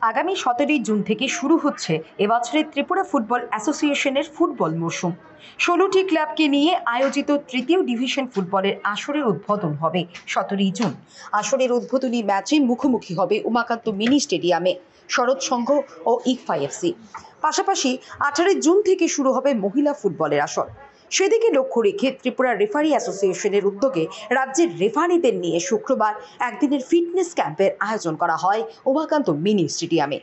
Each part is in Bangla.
আগামী 17ই জুন থেকে শুরু হচ্ছে এবছরের ত্রিপুরা ফুটবল অ্যাসোসিয়েশনের ফুটবল মরশুম। 16টি ক্লাবকে নিয়ে আয়োজিত তৃতীয় ডিভিশন ফুটবলের আসরের উদ্বোধন হবে 17ই জুন। আসরের উদ্বোধনী ম্যাচে মুখোমুখি হবে উমাকান্ত মিনি স্টেডিয়ামে শরৎ সংঘ ও ইকফা এফসি। পাশাপাশি 18 জুন থেকে শুরু হবে মহিলা ফুটবলের আসর। সেদিকে লক্ষ্য রেখে ত্রিপুরা রেফারি অ্যাসোসিয়েশনের উদ্যোগে রাজ্যের রেফারিদের নিয়ে শুক্রবার একদিনের ফিটনেস ক্যাম্পের আয়োজন করা হয় উমাকান্ত মিনি স্টেডিয়ামে।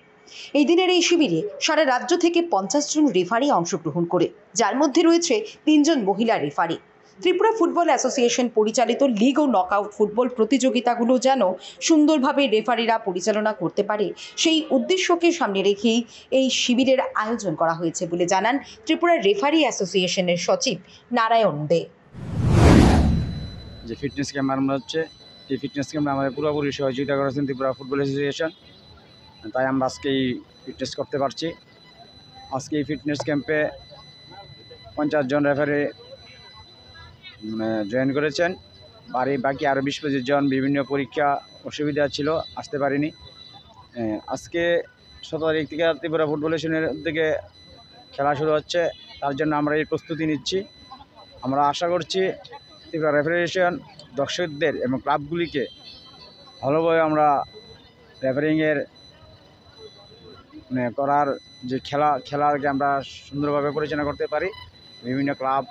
এই দিনের এই শিবিরে সারা রাজ্য থেকে 50 জন রেফারি অংশগ্রহণ করে, যার মধ্যে রয়েছে 3 জন মহিলা রেফারি। ত্রিপুরা ফুটবল অ্যাসোসিয়েশন পরিচালিত লিগ ও নকআউট ফুটবল প্রতিযোগিতাগুলো যেন সুন্দরভাবে রেফারিরা পরিচালনা করতে পারে, সেই উদ্দেশ্যকে সামনে রেখেই এই শিবিরের আয়োজন করা হয়েছে বলে জানান ত্রিপুরা রেফারি অ্যাসোসিয়েশনের সচিব নারায়ণ দে। যে ফিটনেস ক্যাম্প আরম্ভ হচ্ছে, এই ফিটনেস ক্যাম্পে আমাদের পুরোপুরি সহযোগিতা করেছেন ত্রিপুরা ফুটবল অ্যাসোসিয়েশন, তাই আমরা আজকে এই ফিটনেস করতে পারছি। আজকে এই ফিটনেস ক্যাম্পে 50 জন রেফারি জয়েন করেছেন। বাকি আরও 20-25 জন বিভিন্ন পরীক্ষা অসুবিধা ছিল, আসতে পারিনি। আজকে 17 তারিখ থেকে ত্রিপুরা ফুটবল অ্যাসোসিয়েশনের থেকে খেলা শুরু হচ্ছে, তার জন্য আমরা এই প্রস্তুতি নিচ্ছি। আমরা আশা করছি ত্রিপুরা রেফারি অ্যাসোসিয়েশন দর্শকদের এবং ক্লাবগুলিকে ভালোভাবে আমরা রেফারিংয়ের করার যে খেলাকে আমরা সুন্দরভাবে পরিচালনা করতে পারি। বিভিন্ন ক্লাব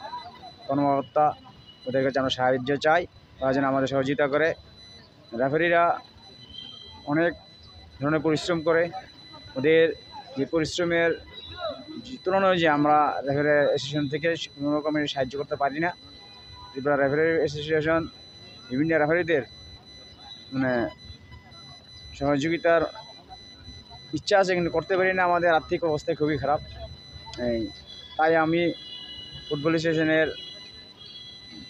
কর্মকর্তা ওদের কাছে আমরা সাহায্য চাই, তারা যেন আমাদের সহযোগিতা করে। রেফারিরা অনেক ধরনের পরিশ্রম করে, ওদের যে পরিশ্রমের তুলনায় যে আমরা রেফারি অ্যাসোসিয়েশন থেকে কোনো রকমের সাহায্য করতে পারি না। ত্রিপুরা রেফারি অ্যাসোসিয়েশন বিভিন্ন রেফারিদের সহযোগিতার ইচ্ছা আছে, কিন্তু করতে পারি না, আমাদের আর্থিক অবস্থা খুবই খারাপ। তাই আমি ফুটবল অ্যাসোসিয়েশনের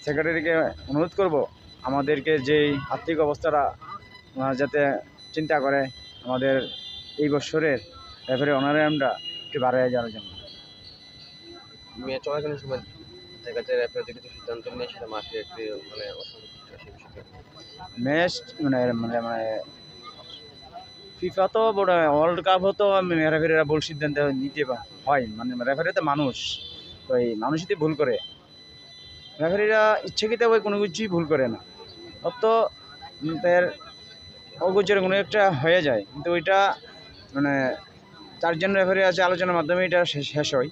সেক্রেটারিকে অনুরোধ করব আমাদেরকে যেই আর্থিক অবস্থাটা যাতে চিন্তা করে আমাদের এই বছরের রেফারি অনারিয়ামটা একটু বাড়িয়ে যাওয়ার জন্য। ম্যাচ চলাকালীন সময় দেখা যায় রেফারিদের কিছু সিদ্ধান্ত নিয়ে সেটা মাঠে একটি ম্যাচ ফিফা তো বড় ওয়ার্ল্ড কাপ হতো, রেফারিরা ভুল সিদ্ধান্ত নিতে হয়, রেফারি তো মানুষ, তো এই মানুষই ভুল করে। রেফারিরা ইচ্ছাকৃতভাবে কোনো কিছুই ভুল করে না, অত অগোচর কোনো একটা হয়ে যায়, কিন্তু ওইটা 4 জন রেফারি আছে, আলোচনার মাধ্যমে এটা শেষ হয়।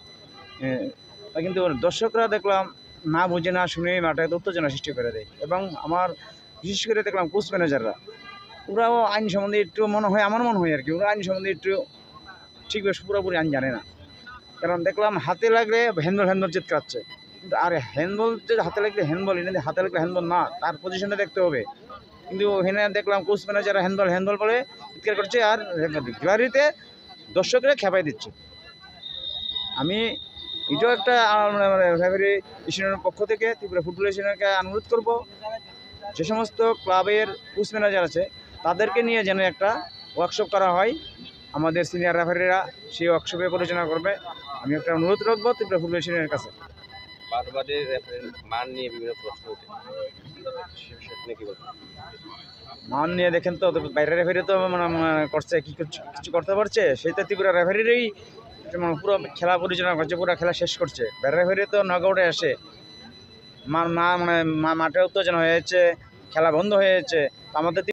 কিন্তু দর্শকরা দেখলাম না বুঝে না শুনে মাঠে উত্তেজনা সৃষ্টি করে দেয়। এবং আমার বিশেষ করে দেখলাম কোচ ম্যানেজাররা, ওরাও আইন সম্বন্ধে একটু আমার মনে হয় আর কি, ওরা আইন সম্বন্ধে একটু ঠিকভাবে পুরোপুরি আইন জানে না। কারণ দেখলাম হাতে লাগলে হ্যান্ডবল চিৎকাচ্ছে, কিন্তু আর হ্যান্ডবল যে হাতে লাগলে হ্যান্ডবল, এটা হাতে লাগলে হ্যান্ডবল না, তার পজিশনটা দেখতে হবে। কিন্তু ওখানে দেখলাম কোচ ম্যানেজাররা হ্যান্ডবল বলে চিৎকার করছে, আর গ্যালারিতে দর্শকরা খেপাই দিচ্ছে। আমি এটাও একটা রেফারি অ্যাসোসিয়েশনের পক্ষ থেকে ত্রিপুরা ফুটবল অ্যাসোসিয়েশনকে অনুরোধ করব, যে সমস্ত ক্লাবের কোচ ম্যানেজার আছে তাদেরকে নিয়ে যেন একটা ওয়ার্কশপ করা হয়। আমাদের সিনিয়র রেফারিরা সেই ওয়ার্কশপে পরিচালনা করবে। আমি একটা অনুরোধ রাখবো ত্রিপুরা ফুটবল অ্যাসোসিয়েশনের কাছে। বারবারের রেফারির মান নিয়ে বিভিন্ন প্রশ্ন ওঠে, মান নিয়ে দেখেন তো বাইরের রেফারি তো করছে কিছু করতে পারছে, সেই তো ত্রিপুরা রেফারিরই পুরো খেলা পরিচালনা করছে, পুরো খেলা শেষ করছে। বাইরের রেফারি তো নকআউটে আসে, মাঠে উত্তেজনা হয়েছে, খেলা বন্ধ হয়ে যাচ্ছে। আমাদের